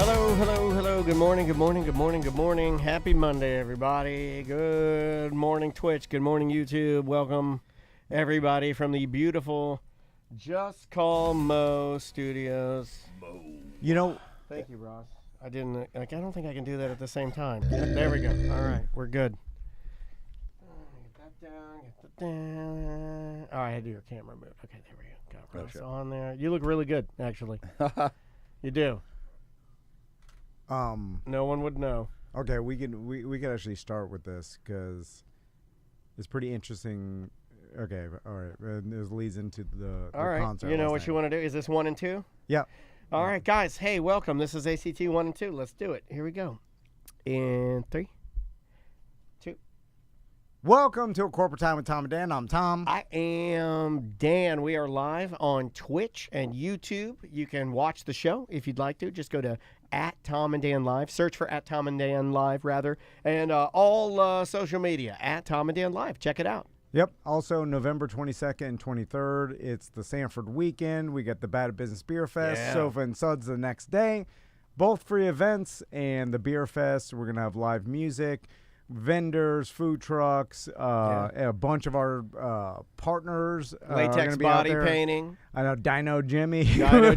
Hello. Good morning. Happy Monday, everybody. Good morning, Twitch. Good morning, YouTube. Welcome, everybody, from the beautiful Just Call Mo Studios. You know, thank you, Ross. I don't think I can do that at the same time. There we go. All right, we're good. Get that down. Oh, I had to do your camera move. Okay, there we go. Got Ross on there. You look really good, actually. You do. No one would know. Okay, we can actually start with this because it's pretty interesting. Okay, all right. This leads into the concert. You know what you want to do? Is this 1 and 2? Yeah. All right, guys. Hey, welcome. This is ACT 1 and 2. Let's do it. Here we go. In 3, 2. Welcome to A Corporate Time with Tom and Dan. I'm Tom. I am Dan. We are live on Twitch and YouTube. You can watch the show if you'd like to. Just go to @TomandDanLive. Search for @TomandDanLive, rather. And all social media, @TomandDanLive. Check it out. Yep. Also, November 22nd and 23rd, it's the Sanford weekend. We got the Bad Business Beer Fest, Sofa and Suds the next day. Both free events. And the Beer Fest, we're going to have live music, vendors, food trucks, a bunch of our partners. Latex body painting. I know, Dino Jimmy. Are we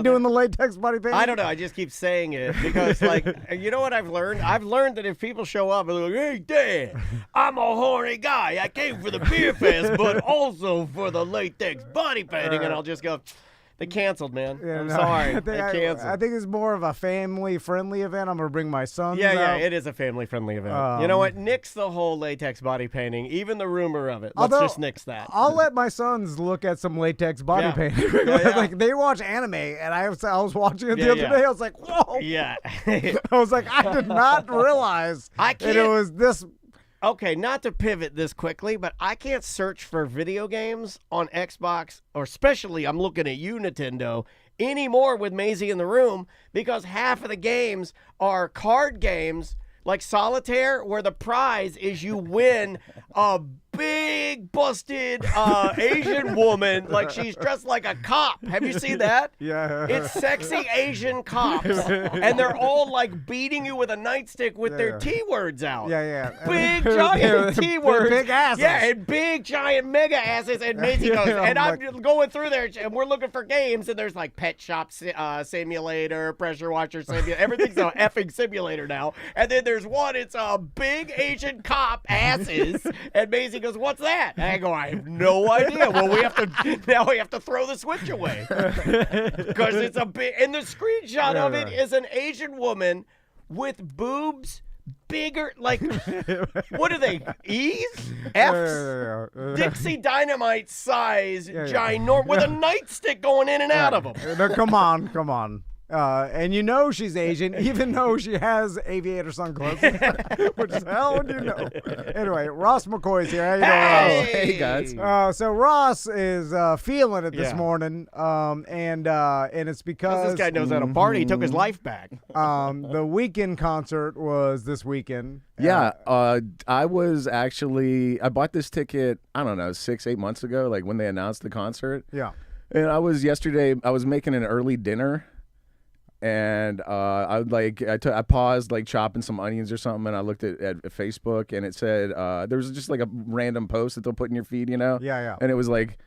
doing the latex body painting? I don't know. I just keep saying it because, like, you know what I've learned? I've learned that if people show up and they're like, hey, Dan, I'm a horny guy. I came for the beer fest, but also for the latex body painting. And I'll just go, they canceled, man. I'm sorry. They canceled. I think it's more of a family-friendly event. I'm going to bring my sons out. Yeah, it is a family-friendly event. You know what? Nix the whole latex body painting, even the rumor of it. Let's just nix that. I'll let my sons look at some latex body painting. Like, they watch anime, and I was watching it the other day. I was like, whoa. Yeah. I was like, I did not realize that it was this. Okay, not to pivot this quickly, but I can't search for video games on Xbox, or especially I'm looking at you, Nintendo, anymore with Maisie in the room, because half of the games are card games like Solitaire, where the prize is you win a big busted Asian woman, like she's dressed like a cop. Have you seen that? Yeah. It's sexy Asian cops, and they're all like beating you with a nightstick with their T-words out. Yeah. Big giant T-words. Big asses. Yeah, and big giant mega asses. And Maisie goes, and I'm going through there, and we're looking for games, and there's like Pet Shop Simulator, Pressure Washer Simulator. Everything's an effing simulator now. And then there's one, it's a big Asian cop asses, and Maisie goes, what's that? And I go, I have no idea. Well, we have to throw the Switch away because it's a big, and the screenshot of it is an Asian woman with boobs bigger, like, what are they, E's? F's? Dixie Dynamite size, ginormous, with a nightstick going in and out of them. No, come on. And you know she's Asian, even though she has aviator sunglasses, which is how do you know? Anyway, Ross McCoy's here. How you doing, Ross? Hey, guys. So Ross is feeling it this morning, and it's because this guy knows how to party. He took his life back. The Weeknd concert was this weekend. Yeah, I bought this ticket, I don't know, 6-8 months ago, like when they announced the concert. Yeah. And I was making an early dinner. And I paused like chopping some onions or something, and I looked at Facebook, and it said there was just like a random post that they'll put in your feed, you know? Yeah. And it was like,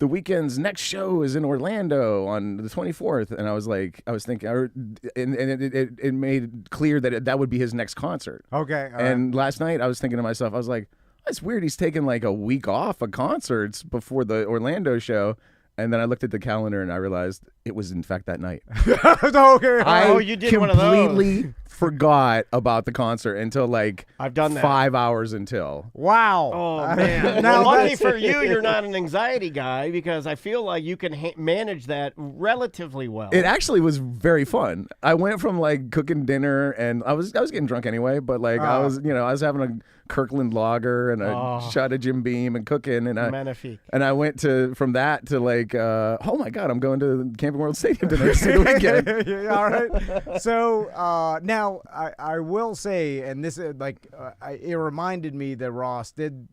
the Weeknd's next show is in Orlando on the 24th, and I was thinking, and it made clear that would be his next concert. Okay. And last night I was thinking to myself, I was like, that's weird. He's taking like a week off of concerts before the Orlando show. And then I looked at the calendar and I realized it was in fact that night. Okay. You did one of those. I completely forgot about the concert until like I've done that. 5 hours until. Wow. Oh man. Now, lucky for you, you're not an anxiety guy, because I feel like you can manage that relatively well. It actually was very fun. I went from like cooking dinner, and I was getting drunk anyway, but like I was having a Kirkland lager and a shot of Jim Beam and cooking, and Magnifique. I went from that to like oh my God, I'm going to Camping World Stadium tonight to see the Weeknd. Yeah, all right. So now I will say, and this is like it reminded me that Ross did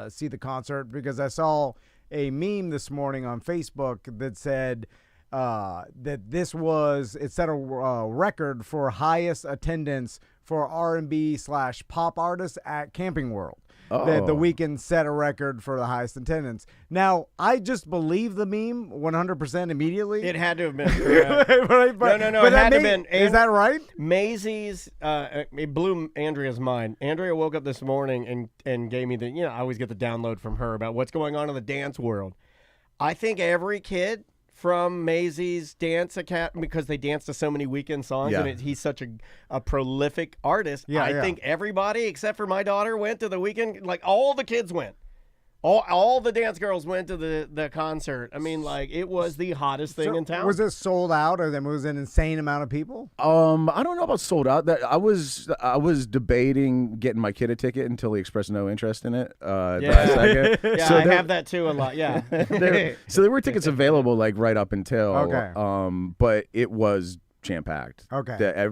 see the concert, because I saw a meme this morning on Facebook that said, that this was, it set a record for highest attendance for R&B/pop artists at Camping World. The Weeknd set a record for the highest attendance. Now, I just believe the meme 100% immediately. It had to have been correct. No. But It had to have been. Is that right? Maisie's, it blew Andrea's mind. Andrea woke up this morning and gave me the, I always get the download from her about what's going on in the dance world. I think every kid from Maisie's dance academy, because they dance to so many Weeknd songs, and he's such a prolific artist. I think everybody except for my daughter went to the Weeknd. Like all the kids went. All the dance girls went to the concert. I mean, like, it was the hottest thing in town. Was it sold out, or was it an insane amount of people? I don't know about sold out. That I was debating getting my kid a ticket until he expressed no interest in it. Last second. Yeah, so I have that too a lot. Yeah. So there were tickets available like right up until. Okay. But it was jam packed. Okay.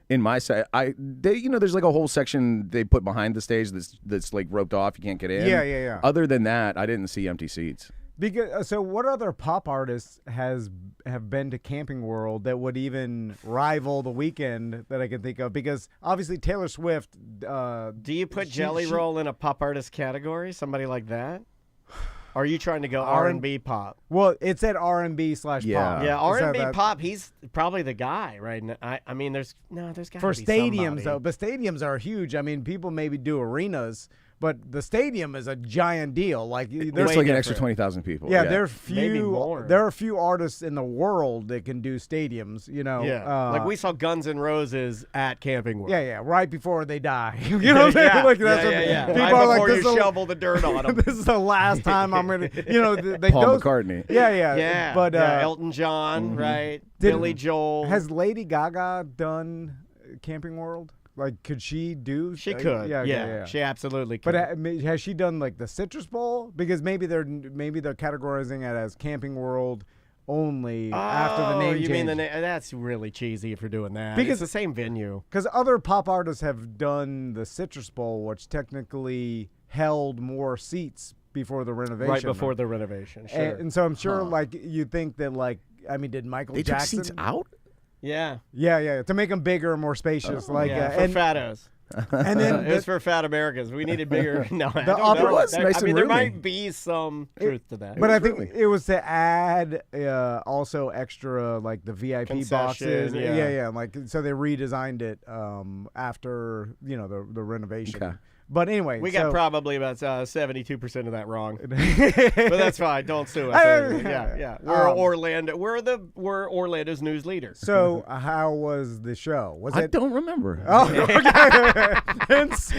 In my set, there's like a whole section they put behind the stage that's like roped off. You can't get in. Yeah. Other than that, I didn't see empty seats. Because so, what other pop artists have been to Camping World that would even rival the Weeknd that I can think of? Because obviously Taylor Swift. Do you put Jelly Roll in a pop artist category? Somebody like that? Are you trying to go R&B pop? Well, it said R&B/pop. Yeah, R&B pop. He's probably the guy right now. I mean, there's got to be for stadiums somebody. though. But stadiums are huge. I mean, people maybe do arenas, but the stadium is a giant deal. Like there's like an extra 20,000 people. Yeah, there are few artists in the world that can do stadiums. Like we saw Guns N' Roses at Camping World. Yeah, right before they die. You know what I'm saying? Like People right are like, before you shovel the dirt on them. This is the last time I'm gonna. Paul McCartney. Yeah. But Elton John, right? Billy Joel. Has Lady Gaga done Camping World? Like, could she do? She could. Yeah. She absolutely could. But has she done like the Citrus Bowl? Because maybe they're categorizing it as Camping World only after the name change. You mean the name? That's really cheesy if you're doing that. Because it's the same venue. Because other pop artists have done the Citrus Bowl, which technically held more seats before the renovation. Right before the renovation. Sure. And so I'm sure, like, you think that, like, I mean, did Michael Jackson? They took seats out? Yeah, to make them bigger and more spacious, for fattos. And then it was for fat Americans. We needed bigger. No, I don't know. It was nice and there roomy. might be some truth to that. But I think it was to add also extra, like the VIP boxes. Yeah. Like, so they redesigned it after the renovation. Okay. But anyway, we got probably about 72% of that wrong, but that's fine. Don't sue us. Yeah. We're Orlando. We're Orlando's news leader. So how was the show? I don't remember. Oh, okay.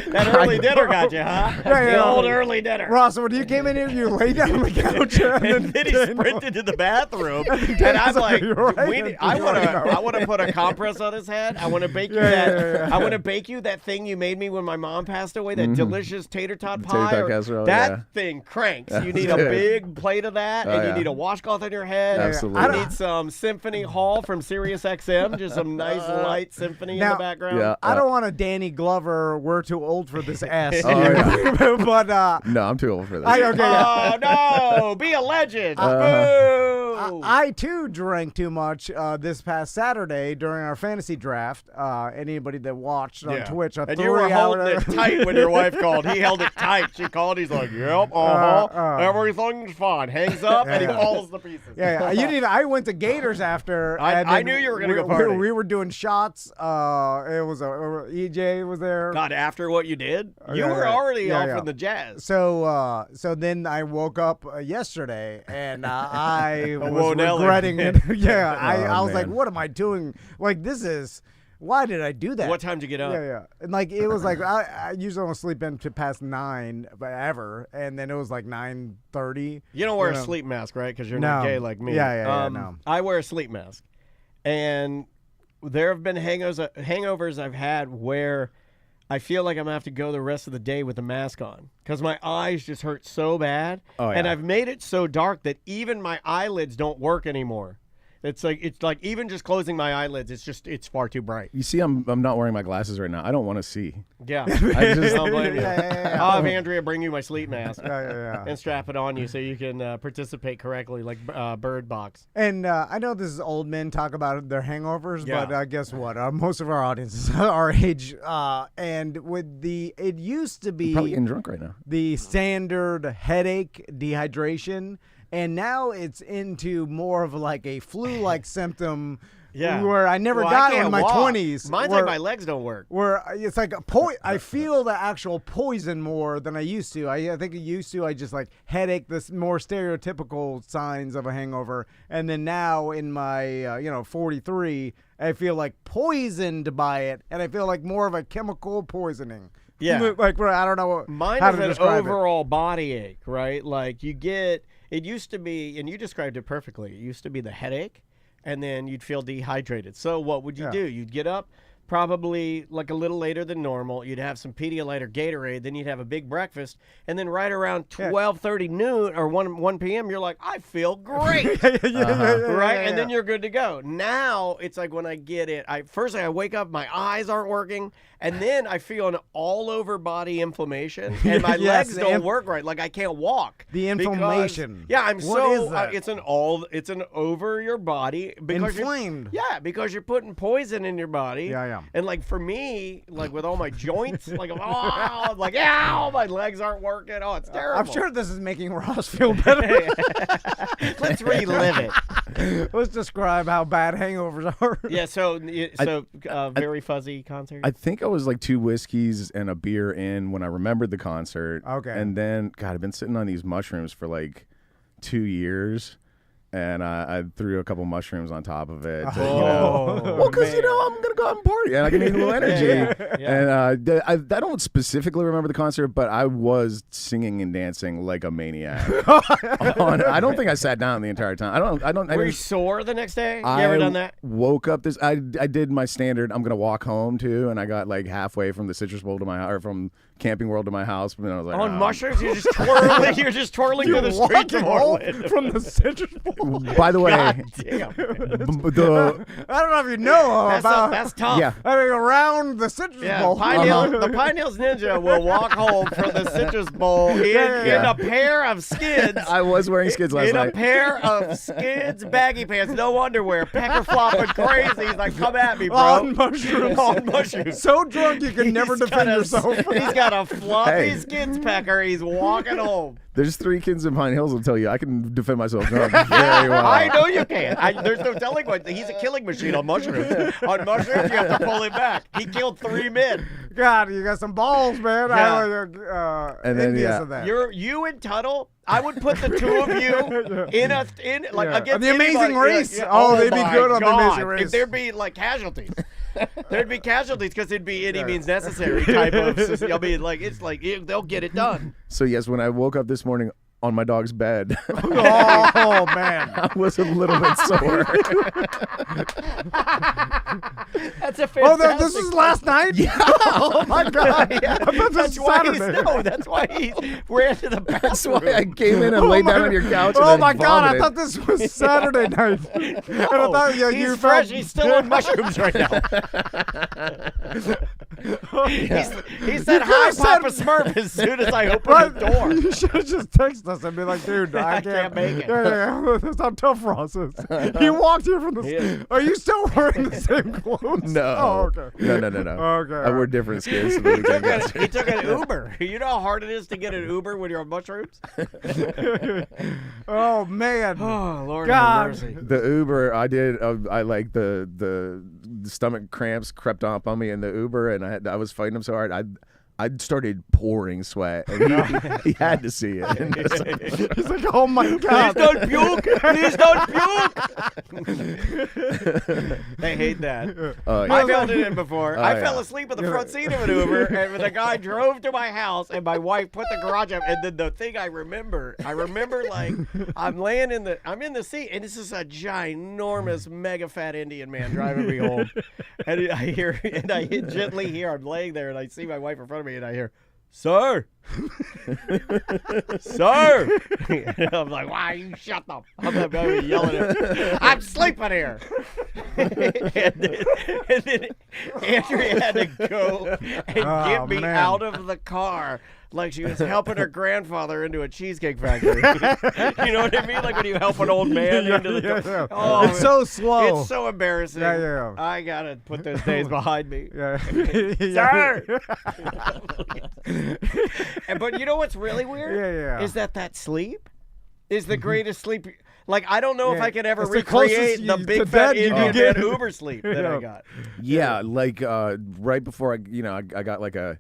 That early dinner got you, huh? The old early dinner. Ross, when you came in here, you lay down on the couch and then he sprinted to the bathroom, and I'm like, I want to put a compress on his head. I want to bake you that. I want to bake you that thing you made me when my mom passed away. That delicious tater tot pie. Tater tot casserole, that thing cranks. You need a big plate of that, and you need a washcloth on your head. Absolutely. You need some Symphony Hall from Sirius XM, just some nice light symphony in the background. Yeah, I don't want a Danny Glover, we're too old for this ass. But no, I'm too old for this. Oh, no, be a legend. I too drank too much this past Saturday during our fantasy draft. Anybody that watched on Twitch, and you were holding it tight when your wife called. He held it tight. She called. He's like, "Yep, everything's fine." Hangs up and he falls to pieces. I went to Gators after. I knew you were gonna go party. We were doing shots. It was EJ was there. God, after what you did, you were already off in the jazz. So then I woke up yesterday and I was regretting it. I was like, what am I doing? Like, this is. Why did I do that? What time did you get up? Yeah. And like, it was like, I usually don't sleep in to past 9 ever. And then it was like 9:30. You don't wear a sleep mask, right? Because you're not gay like me. No. I wear a sleep mask. And there have been hangovers I've had where I feel like I'm going to have to go the rest of the day with the mask on because my eyes just hurt so bad. And I've made it so dark that even my eyelids don't work anymore. It's like even just closing my eyelids, it's far too bright. You see, I'm not wearing my glasses right now. I don't want to see. Yeah. I just don't blame you. Yeah. I'll have Andrea bring you my sleep mask Yeah. and strap it on you so you can participate correctly like Bird Box. And I know this is old men talk about their hangovers, Yeah. but guess what? Most of our audience is our age. And with it used to be probably getting drunk right now. the standard headache, dehydration, and now it's into more of like a flu-like symptom. Yeah. Where I never Well, got I it in can't my walk. 20s. Mine's where, like my legs don't work. Where it's like I feel the actual poison more than I used to. I think I just like headache, this more stereotypical signs of a hangover. And then now in my 43, I feel like poisoned by it, and I feel like more of a chemical poisoning. Yeah. Like I don't know Mine how is to an describe it. overall body ache, right? Like it used to be, and you described it perfectly. It used to be the headache, and then you'd feel dehydrated. So what would you do? You'd get up probably like a little later than normal. You'd have some Pedialyte or Gatorade, then you'd have a big breakfast, and then right around 12:30 noon or 1 p.m., you're like, I feel great. Right? And then you're good to go. Now it's like when I get it, first I wake up, my eyes aren't working, and then I feel an all over body inflammation, and my legs don't work right. Like I can't walk. The inflammation. Because, What is that? it's an over your body because Inflamed. because you're putting poison in your body. Yeah. And like for me, like with all my joints, like I'm like, ow, my legs aren't working. Oh, it's terrible. I'm sure this is making Ross feel better. Let's relive it. Let's describe how bad hangovers are. Yeah, so very fuzzy concert. I think I was like 2 whiskeys and a beer in when I remembered the concert. Okay. And then, God, I've been sitting on these mushrooms for like 2 years. And I threw a couple mushrooms on top of it. Well, because, I'm going to go out and party. And I can need a little energy. And I don't specifically remember the concert, but I was singing and dancing like a maniac. I don't think I sat down the entire time. Were you sore the next day? You ever done that? Woke up I did my standard, I'm going to walk home too. And I got like halfway from the Citrus Bowl to my house, or from Camping World to my house. And I was like, on mushrooms? You're just twirling. You're just twirling to the streets of Orlando. From the Citrus Bowl. By the way, God damn. I don't know if you know about. That's tough. Yeah. I mean, around the Citrus Bowl. The Pine Hills Ninja will walk home from the Citrus Bowl in a pair of skids. I was wearing skids last night. In a pair of skids, baggy pants, no underwear, pecker flopping crazy. He's like, come at me, bro. On mushrooms. On mushrooms. So drunk you can never defend yourself. He's got a fluffy skids pecker. He's walking home. There's 3 kids in Pine Hills will tell you I can defend myself drunk very well. I know you can. There's no telling what. He's a killing machine on mushrooms. On mushrooms, you have to pull him back. He killed 3 men. God, you got some balls, man. Yeah. And then, envious of that. You and Tuttle. I would put the 2 of you against The Amazing anybody. Race. Yeah. Oh, they'd be my good on the God. Amazing Race. If there'd be like casualties. There'd be casualties because it'd be any means necessary type of. I mean, like it's like they'll get it done. So yes, when I woke up this morning on my dog's bed, Oh man. I was a little bit sore. That's a fantastic. Oh, this was last night? Yeah. Oh my God. Yeah. I thought this was Saturday. That's why he ran to the bathroom. That's why I came in and laid down on your couch. And Oh then my God, I vomited. thought this was Saturday night. And I thought he's you fresh. felt He's still on mushrooms right now. He said hi, Papa Smurf, as soon as I opened the door. You should have just texted us and be like, dude, I can't make it. Yeah. That's how tough Ross is. He walked here from the. Are you still wearing the same clothes? No. Oh, okay. No. Okay. I wore different skins. So the weekend guys. He took an Uber. You know how hard it is to get an Uber when you're on mushrooms? Oh man. Oh, Lord God. have mercy. The Uber I did, I like the stomach cramps crept up on me in the Uber, and I was fighting them so hard. I started pouring sweat, and he had to see it. And He's like, oh my God. Please don't puke. Please don't puke. They hate that. I felt it in before. I fell asleep in the front seat of an Uber, and the guy drove to my house, and my wife put the garage up. And then the thing I remember like I'm in the seat, and this is a ginormous, mega fat Indian man driving me home, and I gently hear I'm laying there, and I see my wife in front of me, and I hear, sir. Sir. I'm like, why you shut up? I'm yelling at him. I'm sleeping here. and then Andrea had to go and get me out of the car like she was helping her grandfather into a cheesecake factory. You know what I mean? Like when you help an old man into the car. Yeah. Oh, it's so slow. It's so embarrassing. Yeah. I got to put those days behind me. Yeah. Sir! But you know what's really weird? Yeah. Is that sleep is the greatest sleep. Like, I don't know if I could ever It's the recreate the closest big to fat bed you Indian can get. man Uber sleep that I got. Yeah, like right before I got like a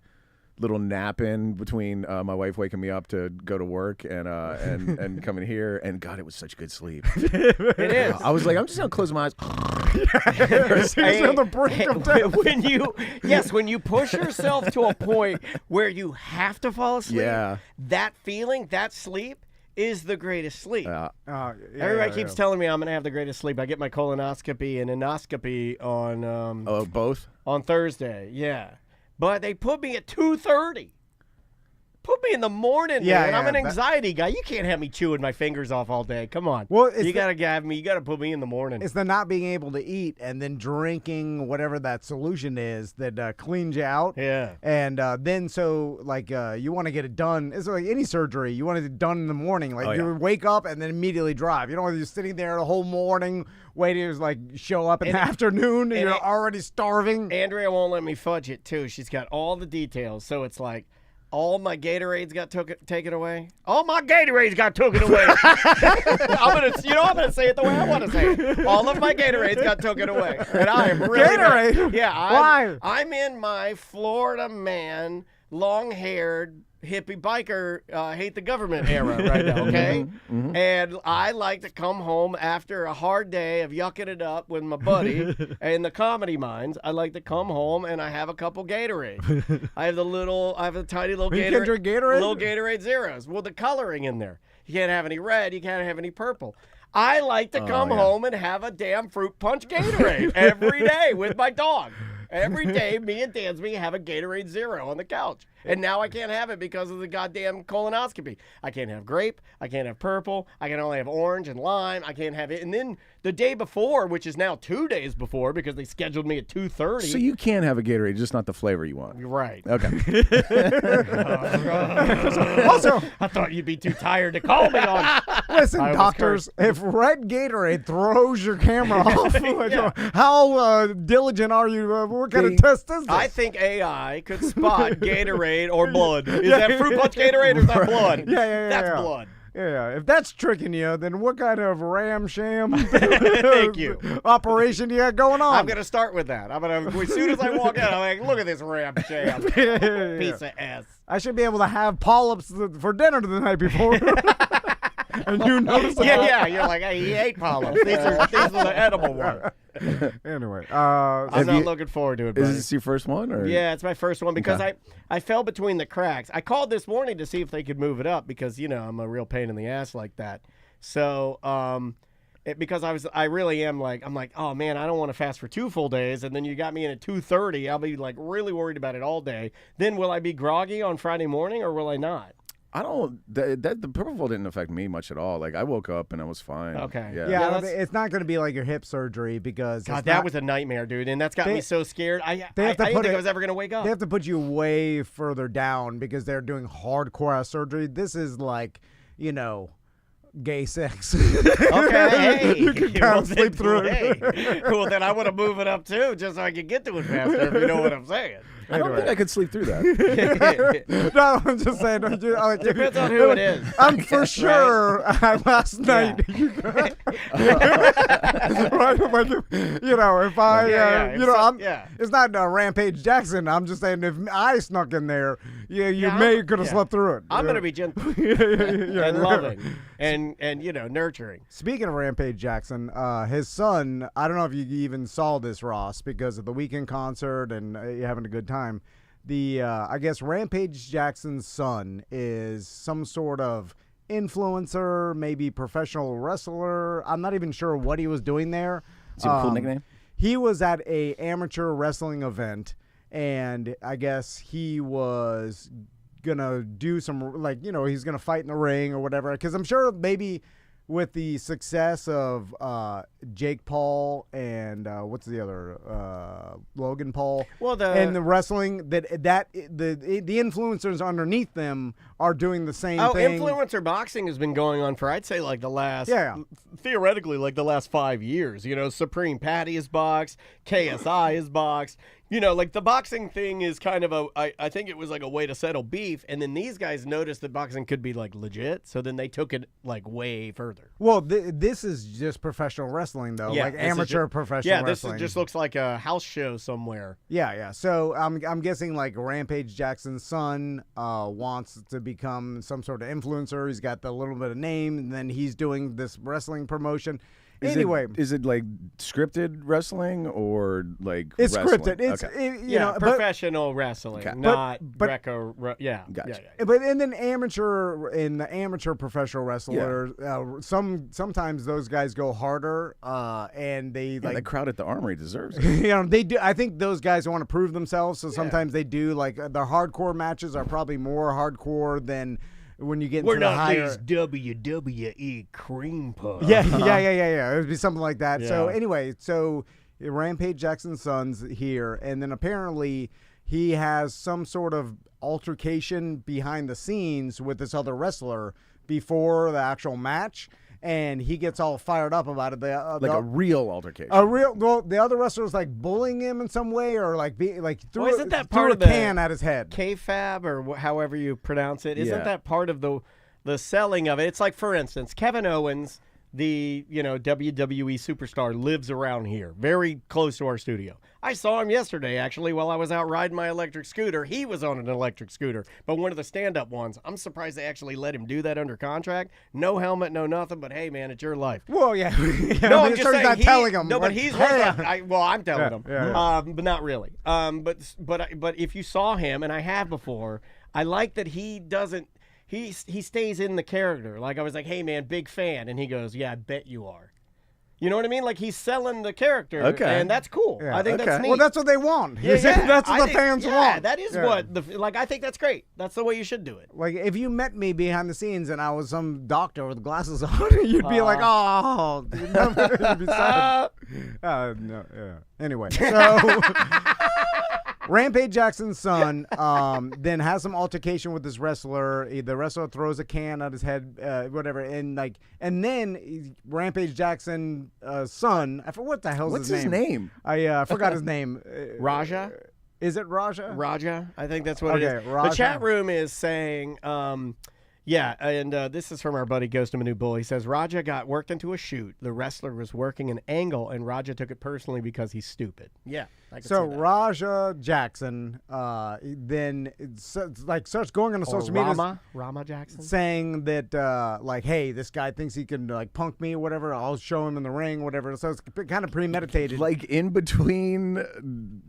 little nap in between my wife waking me up to go to work and coming here, and God, it was such good sleep. It is. I was like, I'm just gonna close my eyes. It's on the brink of death. When you push yourself to a point where you have to fall asleep, that feeling, that sleep is the greatest sleep. Everybody keeps telling me I'm gonna have the greatest sleep. I get my colonoscopy and endoscopy on Both on Thursday. Yeah. But they put me at 2:30. Put me in the morning, man. I'm an anxiety guy. You can't have me chewing my fingers off all day. Come on. Well, you gotta put me in the morning. It's the not being able to eat and then drinking whatever that solution is that cleans you out. Yeah. And then you want to get it done. It's like any surgery. You want it done in the morning. Like you wake up and then immediately drive. You don't want to be sitting there the whole morning waiting to show up in the afternoon and you're already starving. Andrea won't let me fudge it too. She's got all the details. So it's like, all my Gatorades got taken away. All my Gatorades got taken away. I'm gonna say it the way I want to say it. All of my Gatorades got taken away, and I am really Gatorade. Why? I'm in my Florida man, long-haired hippie biker, hate the government era right now. Okay, and I like to come home after a hard day of yucking it up with my buddy in the comedy mines. I like to come home and I have a couple Gatorade. I have a tiny little Gatorade. You can drink Gatorade? Little Gatorade Zeros. Well, the coloring in there. You can't have any red. You can't have any purple. I like to come home and have a damn fruit punch Gatorade every day with my dog. Every day, me and Dansby have a Gatorade Zero on the couch. And now I can't have it because of the goddamn colonoscopy. I can't have grape. I can't have purple. I can only have orange and lime. I can't have it. And then the day before, which is now 2 days before because they scheduled me at 2:30. So you can have a Gatorade, just not the flavor you want. You're right. Okay. Also, I thought you'd be too tired to call me on. Listen, doctors, if red Gatorade throws your camera off, how diligent are you? What kind of test is this? I think AI could spot Gatorade or blood. Is that fruit punch Gatorade or is that blood? Yeah. That's blood. Yeah, if that's tricking you, then what kind of ramsham Thank you. operation you got going on? I'm going to start with that. As soon as I walk in, I'm like, look at this ramsham. Piece of ass. I should be able to have polyps for dinner the night before. And you notice Yeah, you're like, hey, he ate polyps. These are the edible ones. Anyway, I'm not looking forward to it, buddy. Is this your first one? Or? Yeah, it's my first one because I fell between the cracks. I called this morning to see if they could move it up because, I'm a real pain in the ass like that. So, because I really am I'm like, oh man, I don't want to fast for 2 full days. And then you got me in at 2:30. I'll be really worried about it all day. Then will I be groggy on Friday morning or will I not? I don't. The propofol didn't affect me much at all. I woke up and I was fine. Okay. Yeah, it's not going to be like your hip surgery because that was a nightmare, dude, and that's got me so scared. I didn't think I was ever going to wake up. They have to put you way further down because they're doing hardcore surgery. This is gay sex. Okay, hey. You can kind of sleep through it. Well, then I want to move it up too, just so I can get to it faster. If you know what I'm saying. I don't think I could sleep through that. No, I'm just saying. Depends on who it is. I'm for sure. Last night, right? If I, it's not Rampage Jackson. I'm just saying if I snuck in there, you could have slept through it. I'm gonna be gentle and loving and nurturing. Speaking of Rampage Jackson, his son. I don't know if you even saw this, Ross, because of the Weeknd concert and you're having a good time. I guess Rampage Jackson's son is some sort of influencer, maybe professional wrestler. I'm not even sure what he was doing there. Is he a cool nickname? He was at a amateur wrestling event, and I guess he was gonna do some like he's gonna fight in the ring or whatever. Because I'm sure maybe with the success of Jake Paul and what's the other Logan Paul, and the wrestling the influencers underneath them are doing the same thing. Influencer boxing has been going on for I'd say like the last theoretically like the last 5 years. Supreme Patty is boxed, KSI is boxed. Like the boxing thing is kind of I think it was like a way to settle beef, and then these guys noticed that boxing could be like legit, so then they took it like way further. Well, this is just professional wrestling though, like amateur professional wrestling. This just looks like a house show somewhere. Yeah. So I'm guessing like Rampage Jackson's son wants to become some sort of influencer. He's got the little bit of name, and then he's doing this wrestling promotion. Is it like scripted wrestling or like it's wrestling? scripted? It's professional wrestling, not Greco. Gotcha. But and then the amateur professional wrestler, sometimes those guys go harder, and they the crowd at the Armory deserves it. They do. I think those guys want to prove themselves, so sometimes they do. Like their hardcore matches are probably more hardcore than. When you get into the higher... these WWE cream puffs. Yeah. It would be something like that. Yeah. So anyway, Rampage Jackson's son's here, and then apparently he has some sort of altercation behind the scenes with this other wrestler before the actual match. And he gets all fired up about it. A real altercation. The other wrestler was like bullying him in some way, or threw a can at his head. Kayfabe, or however you pronounce it. Isn't that part of the selling of it? It's like, for instance, Kevin Owens, the WWE superstar, lives around here, very close to our studio. I saw him yesterday, actually, while I was out riding my electric scooter. He was on an electric scooter, but one of the stand-up ones. I'm surprised they actually let him do that under contract. No helmet, no nothing, but hey, man, it's your life. Well, yeah. No, I'm just saying, not telling him. No, but he's I'm telling him. But not really. But if you saw him, and I have before, I like that he doesn't. He stays in the character. Like I was like, hey, man, big fan. And he goes, yeah, I bet you are. You know what I mean? Like he's selling the character, and that's cool. Yeah, I think that's neat. Well, that's what they want. That's what the fans want. Yeah, that is what I think that's great. That's the way you should do it. Like if you met me behind the scenes and I was some doctor with glasses on, you'd be like, oh, you'd be sad. No, yeah. Anyway, so. Rampage Jackson's son then has some altercation with this wrestler. The wrestler throws a can at his head, whatever, and then Rampage Jackson's son. I forgot what the hell's What's his name. I forgot his name. Raja. Is it Raja? Raja. I think that's what it is. Raja. The chat room is saying. Yeah, and this is from our buddy Ghost of Manu Bull. He says, Raja got worked into a shoot. The wrestler was working an angle, and Raja took it personally because he's stupid. Yeah. So Raja Jackson then starts going on the social media. Rama Jackson? Saying that, hey, this guy thinks he can, punk me or whatever. I'll show him in the ring, whatever. So it's kind of premeditated. Like, in between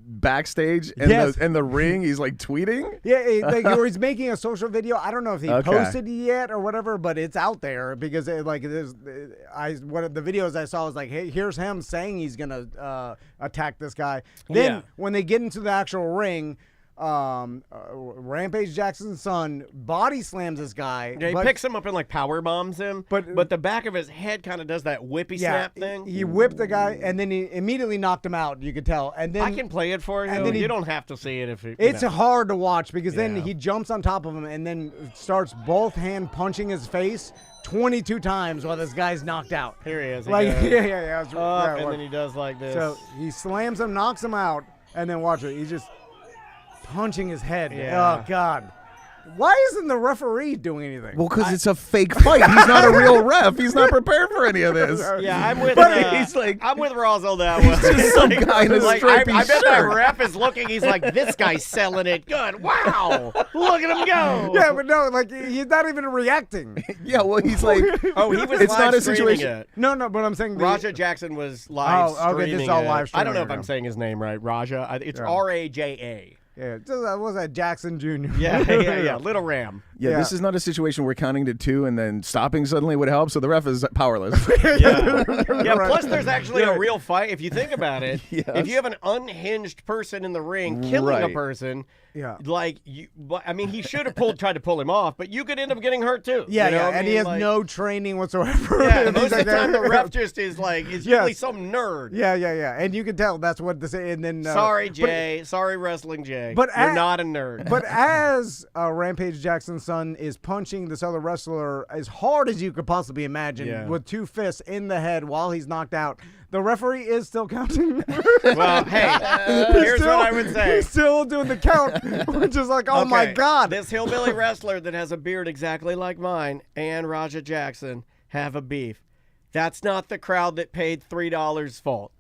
backstage and the ring, he's, tweeting? Yeah, or he's making a social video. I don't know if he posted it yet or whatever, but it's out there because, one of the videos I saw was like, hey, here's him saying he's going to attack this guy. Then when they get into the actual ring, Rampage Jackson's son body slams this guy. Yeah, he picks him up and power bombs him. But the back of his head kind of does that whippy snap thing. He whipped the guy and then he immediately knocked him out. You could tell. And then I can play it for you. And then you don't have to see it if it's hard to watch because then he jumps on top of him and then starts both hand punching his face 22 times while this guy's knocked out. Here he is. And then he does like this. So he slams him, knocks him out, and then watch it. He's just punching his head. Yeah. Oh, God. Why isn't the referee doing anything? Well, because it's a fake fight. He's not a real ref. He's not prepared for any of this. Yeah, I'm with. I'm with Roz on that one. He's just some guy in a stripy I bet that ref is looking. He's like, this guy's selling it good. Wow, look at him go. Yeah, but no, he's not even reacting. Yeah, well, he's like, he was. It's not a situation. No, but I'm saying Raja Jackson was live streaming. This is all live streaming. I don't know if I'm saying his name right. Raja. It's Raja. Yeah, what was that, Jackson Jr.? Yeah, Little Ram. Yeah, this is not a situation where counting to 2 and then stopping suddenly would help, so the ref is powerless. Yeah, plus there's actually a real fight. If you think about it, if you have an unhinged person in the ring killing a person, he should have tried to pull him off, but you could end up getting hurt too. Yeah, and he has no training whatsoever. Yeah, most of the time the ref just is usually some nerd. Yeah, and you can tell that's what this. And then sorry, Jay. Sorry, Wrestling Jay. But you're not a nerd. But as Rampage Jackson's son is punching this other wrestler as hard as you could possibly imagine with 2 fists in the head while he's knocked out, the referee is still counting. Well, hey, here's what I would say. He's still doing the count, which is like, oh my God. This hillbilly wrestler that has a beard exactly like mine and Raja Jackson have a beef. That's not the crowd that paid $3 fault.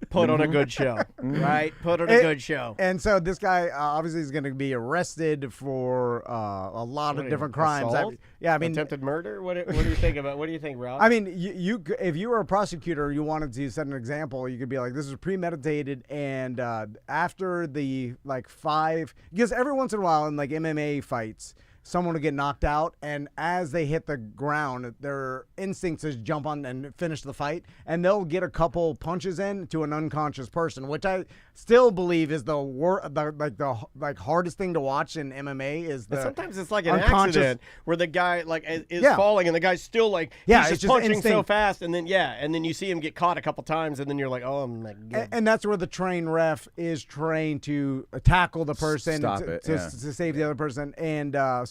Put on a good show, right? Put on a good show. And so this guy obviously is going to be arrested for a lot of different crimes. Attempted murder. What do you think about? What do you think, Rob? I mean, you if you were a prosecutor, you wanted to set an example. You could be like, this is premeditated, and after the 5, because every once in a while in MMA fights, someone will get knocked out, and as they hit the ground, their instincts is jump on and finish the fight, and they'll get a couple punches in to an unconscious person, which I still believe is the hardest thing to watch in MMA. Is the sometimes it's like an accident where the guy is falling, and the guy's still he's just punching so fast, and then you see him get caught a couple times, and then you're like, oh my God. And that's where the trained ref is trained to tackle the person to save the other person, and I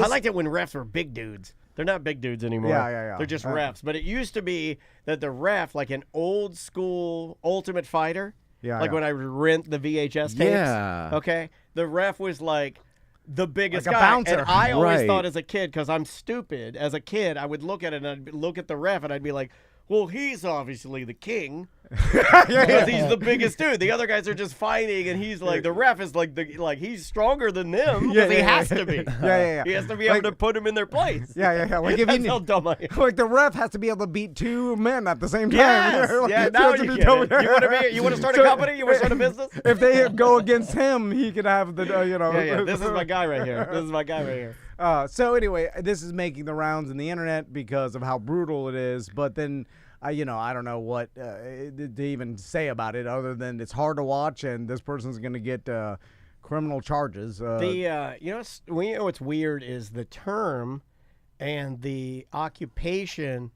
liked it when refs were big dudes. They're not big dudes anymore. Yeah. They're just refs. But it used to be that the ref, like an old school Ultimate Fighter, when I rent the VHS tapes. Yeah. Okay, the ref was like the biggest like a guy. bouncer. And I always thought as a kid, because I'm stupid, as a kid, I would look at it and I'd look at the ref and I'd be like, well, he's obviously the king. Because he's the biggest dude. The other guys are just fighting, and he's like, the ref is he's stronger than them because he has to be. He has to be able to put them in their place. Like That's how dumb I am. Like the ref has to be able to beat 2 men at the same time. Yes. Now you get it. You want to start a company? You want to start a business? If they go against him, he could have the This is my guy right here. So anyway, this is making the rounds in the internet because of how brutal it is. But then, I don't know what to even say about it other than it's hard to watch, and this person's going to get criminal charges. What's weird is the term and the occupation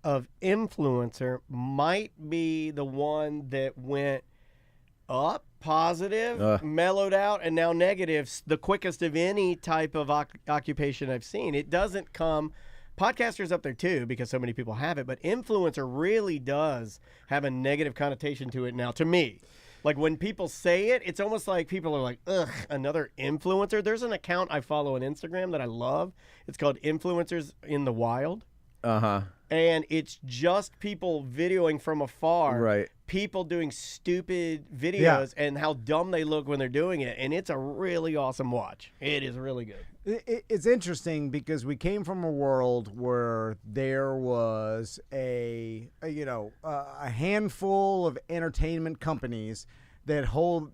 of influencer might be the one that went up, positive, mellowed out, and now negative, the quickest of any type of occupation I've seen. It doesn't come... Podcasters up there too, because so many people have it, but influencer really does have a negative connotation to it now, to me. Like when people say it, it's almost like people are like, ugh, another influencer. There's an account I follow on Instagram that I love. It's called Influencers in the Wild. And it's just people videoing from afar. Right. People doing stupid videos and how dumb they look when they're doing it. And it's a really awesome watch. It is really good. It's interesting because we came from a world where there was a handful of entertainment companies that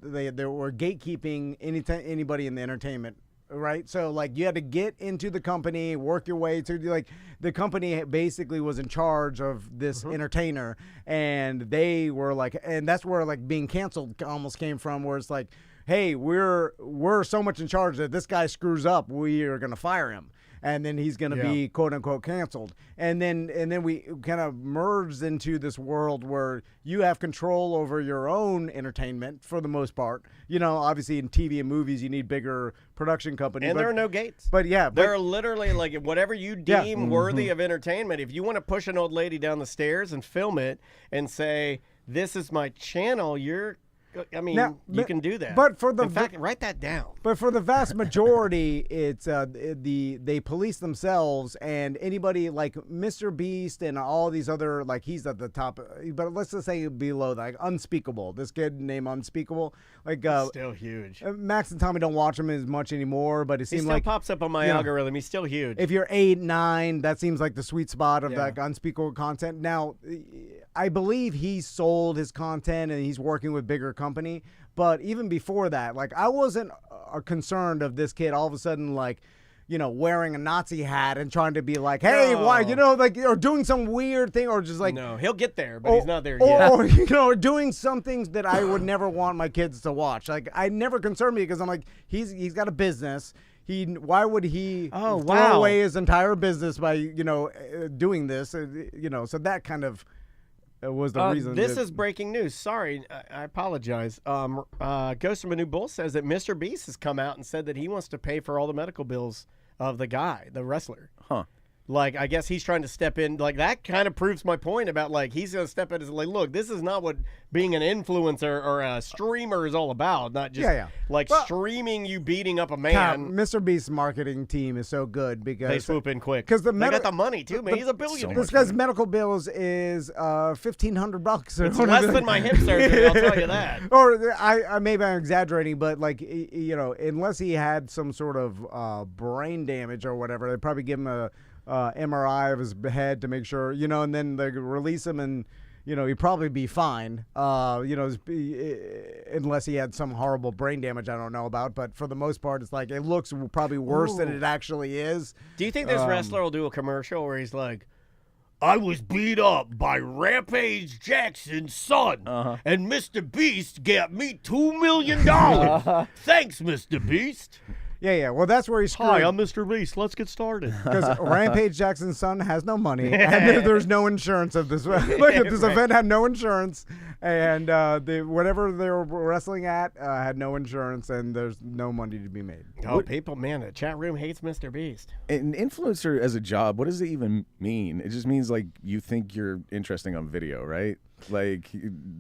they were gatekeeping anybody in the entertainment. Right, so you had to get into the company, work your way to the company basically was in charge of this entertainer, and they were and that's where being canceled almost came from, where it's like, hey, we're so much in charge that this guy screws up, we are gonna fire him. And then he's going to be quote unquote canceled. And then we kind of merged into this world where you have control over your own entertainment for the most part. Obviously in TV and movies, you need bigger production companies. And there are no gates. But there are literally whatever you deem worthy of entertainment. If you want to push an old lady down the stairs and film it and say, this is my channel, you can do that. But in fact, write that down. But for the vast majority, it's they police themselves, and anybody like Mr. Beast and all these other he's at the top. But let's just say below Unspeakable. This kid named Unspeakable, still huge. Max and Tommy don't watch him as much anymore, but it seems he still pops up on my algorithm. He's still huge. If you're 8, 9, that seems like the sweet spot of Unspeakable content. Now, I believe he sold his content and he's working with bigger company. But even before that, like, I wasn't concerned of this kid all of a sudden, like, you know, wearing a Nazi hat and trying to be like, hey, why, you know, like, or doing some weird thing, or just like, no, he'll get there, but he's not there yet. Or, you know, doing some things that I would never want my kids to watch. Like, I never concern me because I'm like, he's got a business. Why would he throw away his entire business by, you know, doing this? You know, so that kind of was the reason. This is breaking news. Sorry, I apologize. Ghost from a New Bull says that Mr. Beast has come out and said that he wants to pay for all the medical bills of the guy, the wrestler. Huh. Like, I guess he's trying to step in. Like, that kind of proves my point about, like, he's going to step in and like, look, this is not what being an influencer or a streamer is all about. Not just, streaming you beating up a man. Mr. Beast's marketing team is so good because they swoop in quick. Because they got the money, too, man. He's a billionaire. This guy's medical bills is $1,500. It's less than my hip surgery, I'll tell you that. Or I maybe I'm exaggerating, but, like, you know, unless he had some sort of brain damage or whatever, they'd probably give him a MRI of his head to make sure, you know, and then they release him and, you know, he'd probably be fine, you know, unless he had some horrible brain damage I don't know about. But for the most part, it's like it looks probably worse than it actually is. Do you think this wrestler will do a commercial where he's like, I was beat up by Rampage Jackson's son, and Mr. Beast got me $2 million. Thanks, Mr. Beast. Yeah. Well, that's where he's screwed. Hi, I'm Mr. Beast. Let's get started. Because Rampage Jackson's son has no money, and there's no insurance of this. Look, this event had no insurance, and whatever they were wrestling at had no insurance, and there's no money to be made. Oh, people, man, the chat room hates Mr. Beast. An influencer as a job, what does it even mean? It just means, like, you think you're interesting on video, right? Like,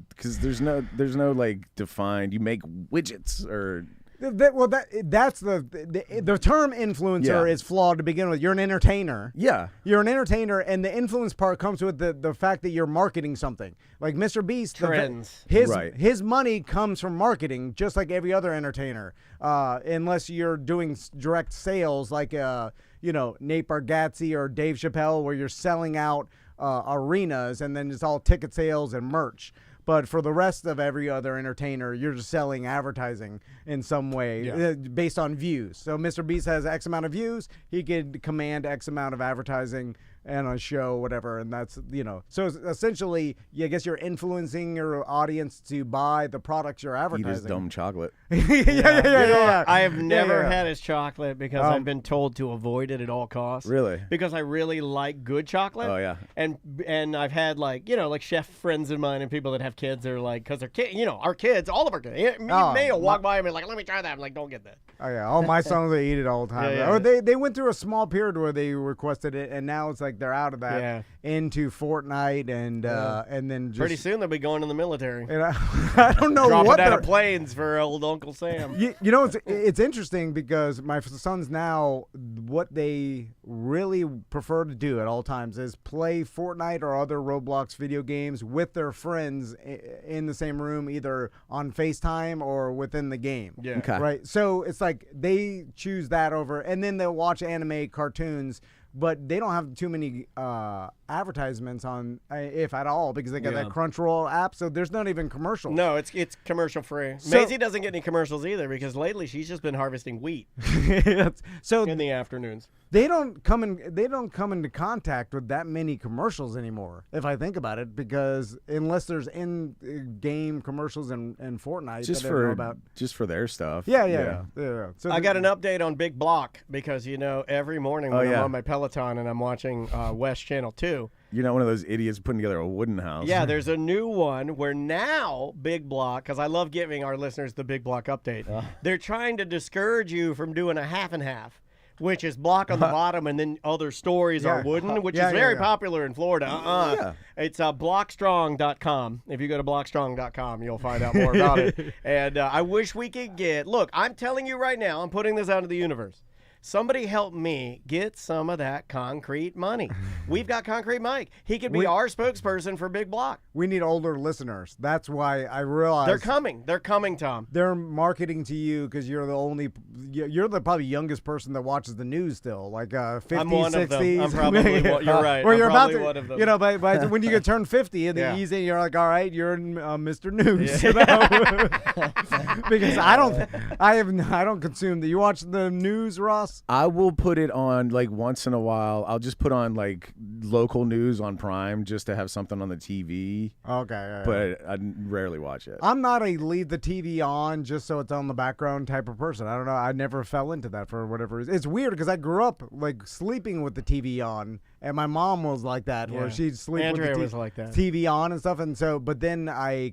because there's no like defined. You make widgets or. That's the term influencer is flawed to begin with. You're an entertainer. Yeah. You're an entertainer, and the influence part comes with the fact that you're marketing something. Like Mr. Beast, trends. His money comes from marketing, just like every other entertainer. Unless you're doing direct sales, like you know, Nate Bargatze or Dave Chappelle, where you're selling out arenas, and then it's all ticket sales and merch. But for the rest of every other entertainer, you're just selling advertising in some way based on views. So Mr. Beast has X amount of views. He could command X amount of advertising and a show, whatever. And that's, you know. So essentially, I guess you're influencing your audience to buy the products you're advertising. Eat his dumb chocolate. Yeah. I have never had his chocolate because I've been told to avoid it at all costs. Really? Because I really like good chocolate. Oh, yeah. And I've had, like, you know, like chef friends of mine and people that have kids are like, because they're kids, you know, our kids, all of our kids. May will walk by and be like, let me try that. I'm like, don't get that. Oh, yeah. All my sons, they eat it all the time. Yeah. Or they went through a small period where they requested it, and now it's like they're out of that into Fortnite and then just. Pretty soon they'll be going in the military. And I don't know Dropping what out of planes for old Uncle Sam. You know, it's interesting because my sons now, what they really prefer to do at all times is play Fortnite or other Roblox video games with their friends in the same room, either on FaceTime or within the game. Yeah. Okay. Right. So it's like they choose that over, and then they'll watch anime cartoons, but they don't have too many advertisements on, if at all, because they got that Crunchyroll app, so there's not even commercials. No, it's commercial free. So, Maisie doesn't get any commercials either because lately she's just been harvesting wheat so in the afternoons. They don't come into contact with that many commercials anymore, if I think about it, because unless there's in-game commercials in Fortnite just that I don't know about. Just for their stuff. Yeah. So I got an update on Big Block because, you know, every morning when I'm on my Peloton and I'm watching West Channel 2. You're not one of those idiots putting together a wooden house. Yeah, there's a new one where now Big Block, because I love giving our listeners the Big Block update, they're trying to discourage you from doing a half and half, which is block on the bottom and then other stories are wooden, which is very popular in Florida. It's blockstrong.com. If you go to blockstrong.com, you'll find out more about it. And I wish we could get, look, I'm telling you right now, I'm putting this out into the universe. Somebody help me get some of that Concrete money. We've got Concrete Mike. He could be our spokesperson for Big Block. We need older listeners. That's why I realized they're coming. They're coming, Tom. They're marketing to you because you're the probably youngest person that watches the news still, like 50s, I'm one 60s. of them. I'm probably you're right. Well, you're about probably to, one of them. you know, by when you get turned 50 in the easy, you're like, all right, you're Mr. News. Yeah. You know? Because I don't consume that. You watch the news, Ross? I will put it on like once in a while. I'll just put on like local news on Prime just to have something on the TV. Okay. But I rarely watch it. I'm not a leave the TV on just so it's on the background type of person. I don't know. I never fell into that for whatever reason. It's weird because I grew up like sleeping with the TV on, and my mom was like that, where she'd sleep Andrea with was the like that. TV on and stuff. And so, but then I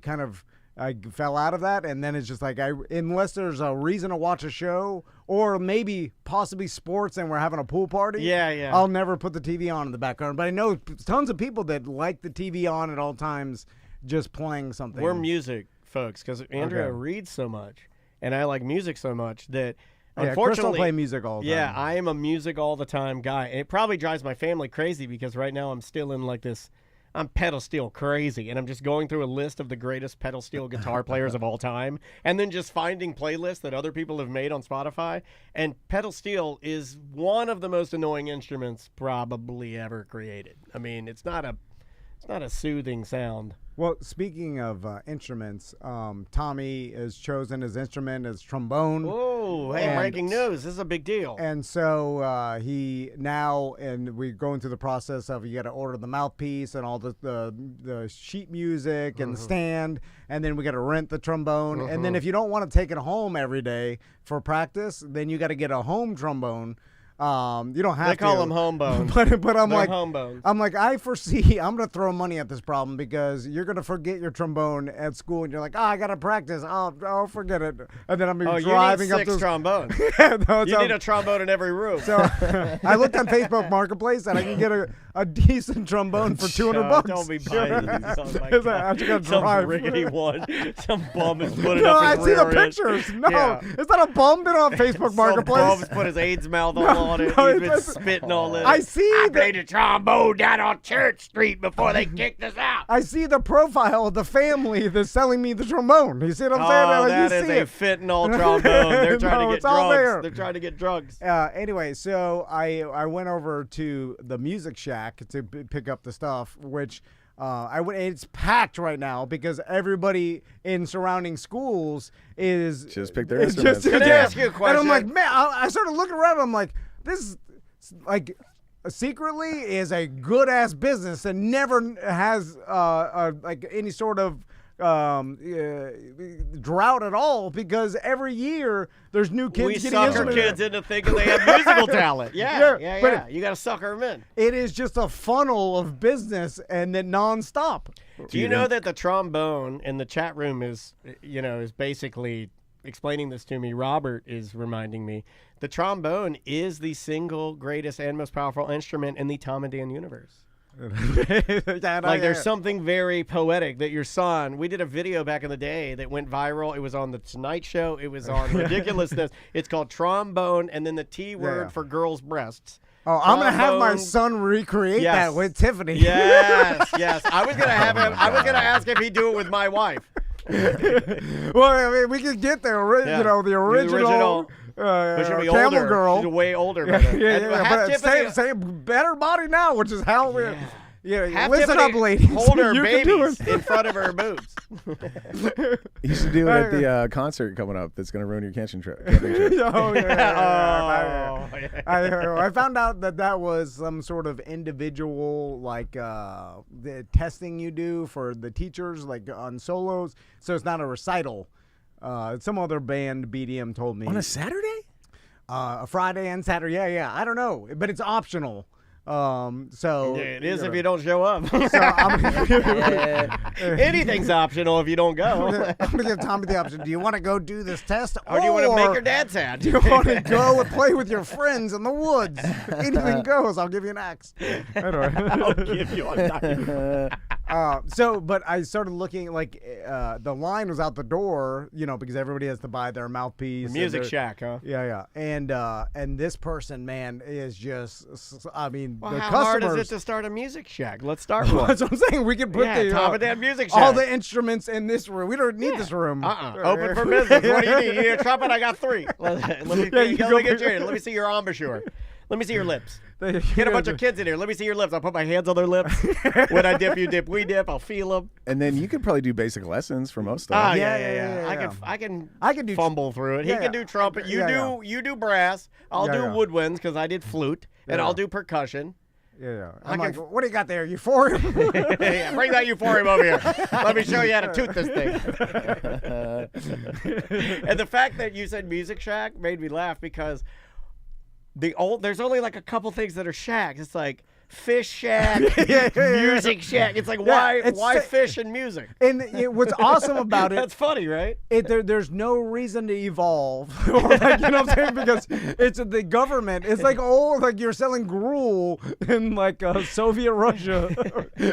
fell out of that, and then it's just like unless there's a reason to watch a show or maybe possibly sports and we're having a pool party, I'll never put the TV on in the background. But I know tons of people that like the TV on at all times, just playing something. We're music folks because Andrea reads so much, and I like music so much that. Unfortunately, Crystal play music all the time. Yeah, I am a music all the time guy, and it probably drives my family crazy because right now I'm still in like this. I'm pedal steel crazy, and I'm just going through a list of the greatest pedal steel guitar players of all time, and then just finding playlists that other people have made on Spotify. And pedal steel is one of the most annoying instruments probably ever created. I mean, it's not a soothing sound. Well, speaking of instruments, Tommy has chosen his instrument as trombone. Oh, hey, breaking news. This is a big deal. And so we're going through the process of you got to order the mouthpiece and all the sheet music and the stand, and then we got to rent the trombone. And then if you don't want to take it home every day for practice, then you got to get a home trombone. You don't have to. They call them home bones. But I'm They're like, home bones. I'm like, I foresee I'm going to throw money at this problem because you're going to forget your trombone at school and you're like, I got to practice. Oh, forget it. And then I'm driving you need up six to trombones. No, you need a trombone in every room. So I looked on Facebook Marketplace and I can get a decent trombone for $200. Don't be buying these. Oh my I'm God. just gonna Some drive. rickety one. Some bum is putting No, up I his see the rear end. pictures. No, Yeah. it's not a bum been on Facebook Marketplace. Some bum's put his AIDS mouth on it. No, He's been it's- spitting all in. I see I the played a trombone down on Church Street before they kicked us out. I see the profile of the family that's selling me the trombone. You see what I'm saying? Oh, Like, that you is see a it. fentanyl trombone. They're trying No, to get it's all there. drugs. They're trying to get drugs. Anyway, so I went over to the Music Shack to pick up the stuff, which it's packed right now because everybody in surrounding schools is Just pick their instruments. Can I ask you a question? And I'm like, man, I started looking around. I'm like, this is like secretly is a good ass business and never has like any sort of drought at all because every year there's new kids We getting sucker instruments. kids into thinking they have musical talent. Yeah. but You got to sucker them in. It is just a funnel of business and then nonstop. Do you know that the trombone in the chat room is basically explaining this to me? Robert is reminding me the trombone is the single greatest and most powerful instrument in the Tom and Dan universe. Like there's something very poetic that your son, we did a video back in the day that went viral. It was on the Tonight Show. It was on Ridiculousness. It's called trombone and then the T word for girls' breasts. Oh, I'm going to have my Trombone. son recreate Yes. that with Tiffany. Yes. I was going to have him. I was going to ask if he'd do it with my wife. Well, I mean, we could get the the original But she'll be Camel older. Girl. She's way older. But same better body now, which is how we. Yeah, Have listen Tiffany up, ladies. hold her You can do babies it. in front of her boobs. You should do it at the concert coming up that's going to ruin your camping trip. I found out that was some sort of individual the testing you do for the teachers like on solos, so it's not a recital. Some other band BDM told me On a Saturday? A Friday and Saturday. Yeah, I don't know, but it's optional. So It is if you don't show up. So Anything's optional if you don't go. I'm gonna give Tommy the option. Do you want to go do this test, Or do you want to make your dad sad? do you want to go and play with your friends in the woods? Anything goes. I'll give you an axe. Anyway. I'll give you a knife. But I started looking like the line was out the door, because everybody has to buy their mouthpiece. Music Shack, huh? Yeah. And this person, man, is just, Well, the how customers. hard is it to start a Music Shack? Let's start one. That's what I'm saying. We could put Top of that Music Shack. all the instruments in this room. We don't need this room. Open for business. What do you need? You need a trumpet? I got 3. Let me see your embouchure. Let me see your lips. Get a bunch of kids in here. Let me see your lips. I'll put my hands on their lips. When I dip, you dip, we dip. I'll feel them. And then you could probably do basic lessons for most of it. Yeah. I can do fumble through it. He can do trumpet. You do brass. I'll do woodwinds because I did flute, and I'll do percussion. Yeah. I'm like, what do you got there? Euphorium? Bring that euphorium over here. Let me show you how to toot this thing. And the fact that you said Music Shack made me laugh because there's only like a couple things that are shacks. It's like Fish Shack, Music Shack. It's like why fish and music? And what's awesome about it, that's funny, right? There's no reason to evolve, or you know what I'm saying? Because it's the government. It's like like you're selling gruel in like Soviet Russia.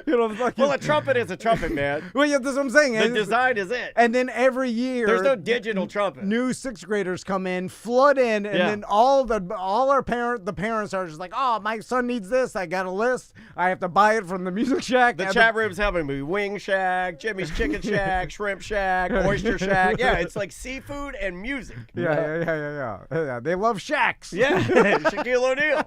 Well, a trumpet is a trumpet, man. Well, yeah, that's what I'm saying. The design is it. And then every year, there's no digital trumpet. New 6th graders come in, flood in, and then the parents are just like, oh, my son needs this. I got a list. I have to buy it from the Music Shack. The chat room's helping me. Wing Shack, Jimmy's Chicken Shack, Shrimp Shack, Oyster Shack. Yeah, it's like seafood and music. Yeah. They love shacks. Yeah, Shaquille O'Neal.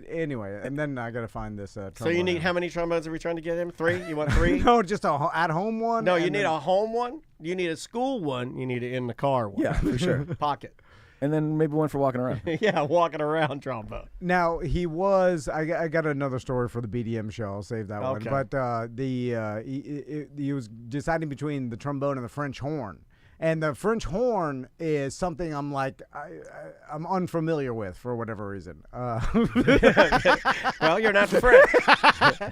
Anyway, and then I gotta find this. So you need how many trombones are we trying to get him? 3? You want 3? No, just a at-home one. No, you need a home one. You need a school one. You need an in the car one. Yeah, for sure. Pocket. And then maybe one for walking around. Yeah, walking around trombone. Now he was. I got another story for the BDM show. I'll save that one. But he was deciding between the trombone and the French horn. And the French horn is something I'm like I'm unfamiliar with for whatever reason. Well, you're not French.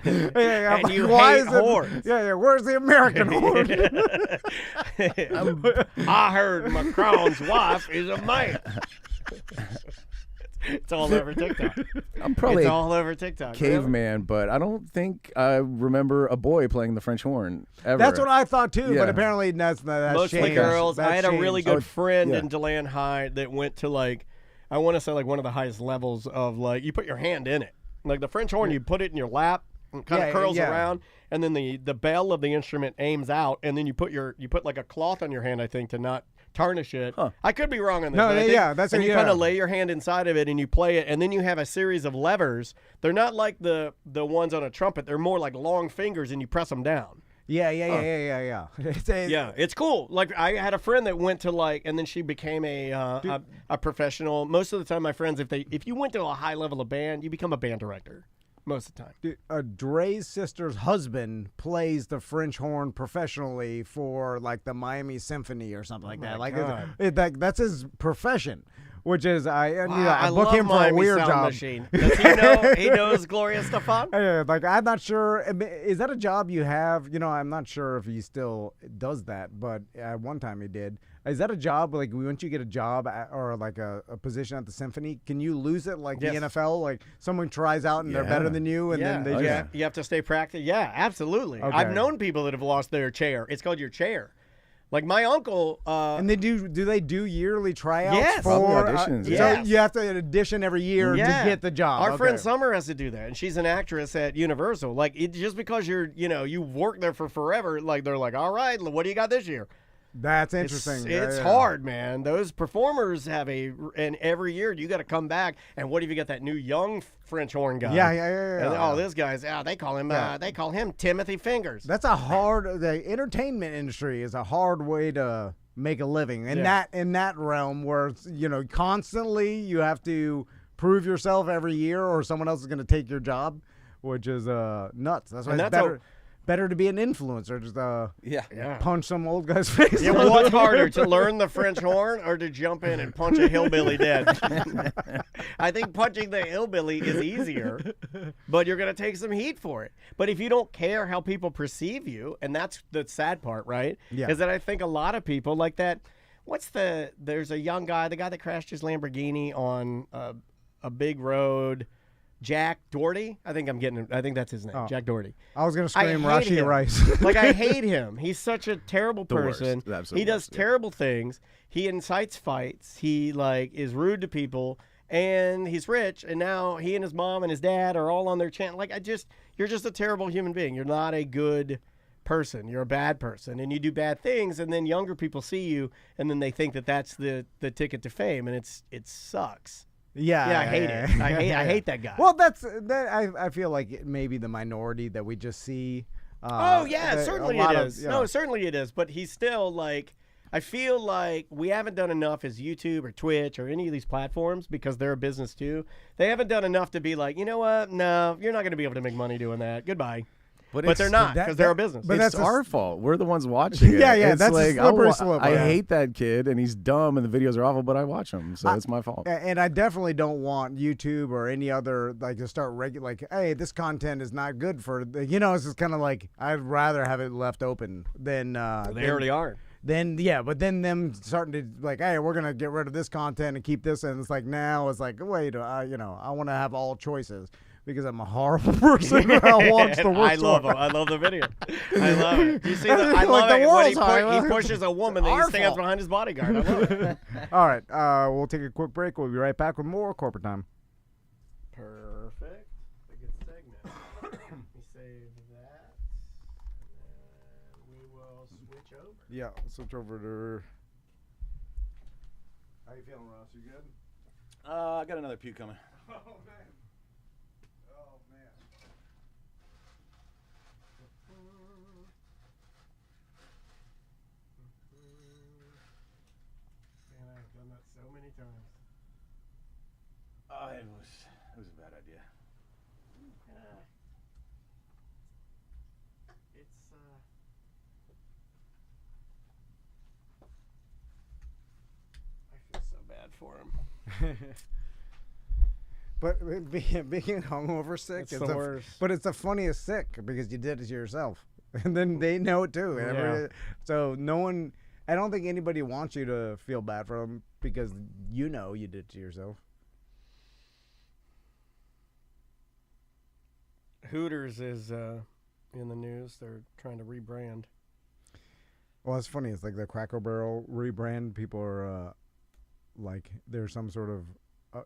And you hate horns. Yeah. Where's the American horn? I heard Macron's wife is a man. It's all over TikTok. I'm probably all over TikTok. Caveman, but I don't think I remember a boy playing the French horn ever. That's what I thought too, but apparently that's mostly changed. girls. I had a really good friend in in DeLand High that went to I want to say one of the highest levels of you put your hand in it. Like the French horn, you put it in your lap and kind of curls around, and then the bell of the instrument aims out, and then you put like a cloth on your hand, I think, to not tarnish it. Huh. I could be wrong on this. No, and you kind of lay your hand inside of it and you play it, and then you have a series of levers. They're not like the ones on a trumpet. They're more like long fingers, and you press them down. Yeah. It's cool. Like I had a friend that went to and then she became a professional. Most of the time, my friends, if you went to a high level of band, you become a band director. Most of the time. Dre's sister's husband plays the French horn professionally for the Miami Symphony or something like that. That's his profession, which is I book him for a weird job. Machine. Does he know? He knows Gloria Estefan? I'm not sure. Is that a job you have? I'm not sure if he still does that, but at one time he did. Is that a job, once you get a job or a position at the symphony, can you lose it the NFL? Someone tries out and they're better than you, and then they you have to stay practiced. Yeah, absolutely. Okay. I've known people that have lost their chair. It's called your chair. Like my uncle. And they do they do yearly tryouts? Yes. For auditions. So you have to audition every year to get the job. Our friend Summer has to do that, and she's an actress at Universal. Just because you've worked there for forever, they're like, all right, what do you got this year? That's interesting. It's hard, man. Those performers have and every year you got to come back. And what if you got that new young French horn guy? Yeah. And, this guy's they call him Timothy Fingers. That's the entertainment industry is a hard way to make a living. In that realm where constantly you have to prove yourself every year or someone else is going to take your job, which is nuts. That's why it's better to be an influencer, just punch some old guy's face. Yeah, well, what's harder, to learn the French horn or to jump in and punch a hillbilly dead? I think punching the hillbilly is easier, but you're going to take some heat for it. But if you don't care how people perceive you, and that's the sad part, right? Yeah. Is that I think a lot of people like that. There's a young guy, the guy that crashed his Lamborghini on a big road Jack Doherty. I think that's his name. Oh. Jack Doherty. I was gonna scream I hate Rashi him. Rice. Like, I hate him. He's such a terrible The worst. person. The absolute He does worst, yeah. terrible things. He incites fights. He is rude to people, and he's rich. And now he and his mom and his dad are all on their channel. Like, you're just a terrible human being. You're not a good person. You're a bad person, and you do bad things. And then younger people see you, and then they think that that's the ticket to fame, and it sucks. Yeah, I hate it. I hate that guy. Well, I feel like maybe the minority that we just see. Oh yeah, certainly it is. No, certainly it is. But he's still like, I feel like we haven't done enough as YouTube or Twitch or any of these platforms, because they're a business too. They haven't done enough to be like, you know what? No, you're not going to be able to make money doing that. Goodbye. But they're not, because they're a business. But it's our fault. We're the ones watching it. Yeah, it's that's like, a slippery slope. I hate that kid, and he's dumb, and the videos are awful, but I watch them, so it's my fault. And I definitely don't want YouTube or any other, like, to start like, hey, this content is not good for, it's just kind of like, I'd rather have it left open than. They already are. But then them starting to like, hey, we're gonna get rid of this content and keep this, and it's like now it's like, wait, I want to have all choices. Because I'm a horrible person. I watch the worst. I love him. I love the video. I love it. You see, I love it when he pushes a woman and he stands behind his bodyguard. I love it. All right, we'll take a quick break. We'll be right back with more corporate time. Perfect. A good segment. Let me save that, and then we will switch over. Yeah, switch over to. How you feeling, Ross? You good? I got another puke coming. Oh man. Oh man. Man, I've done that so many times. It was a bad idea. It's I feel so bad for him. But being hungover sick It's is the worst. But it's the funniest sick because you did it to yourself, and then they know it too. Yeah. So no one, I don't think anybody wants you to feel bad for them because you did it to yourself. Hooters is in the news. They're trying to rebrand. Well, it's funny. It's like the Cracker Barrel rebrand. People are like, there's some sort of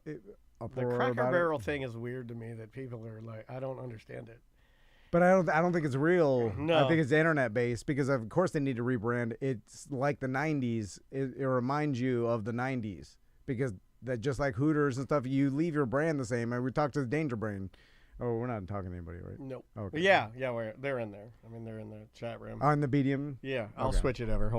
The uproar Cracker about Barrel it. thing is weird to me. That people are like, I don't understand it. But I don't think it's real. No. I think it's internet based because of course they need to rebrand. It's like the 90s. It reminds you of the 90s because that just like Hooters and stuff, you leave your brand the same. And we talked to the Danger Brain. Oh, we're not talking to anybody, right? Nope. Okay. Yeah, they're in there. I mean, they're in the chat room. On the BDM. Yeah, I'll Okay. switch it over.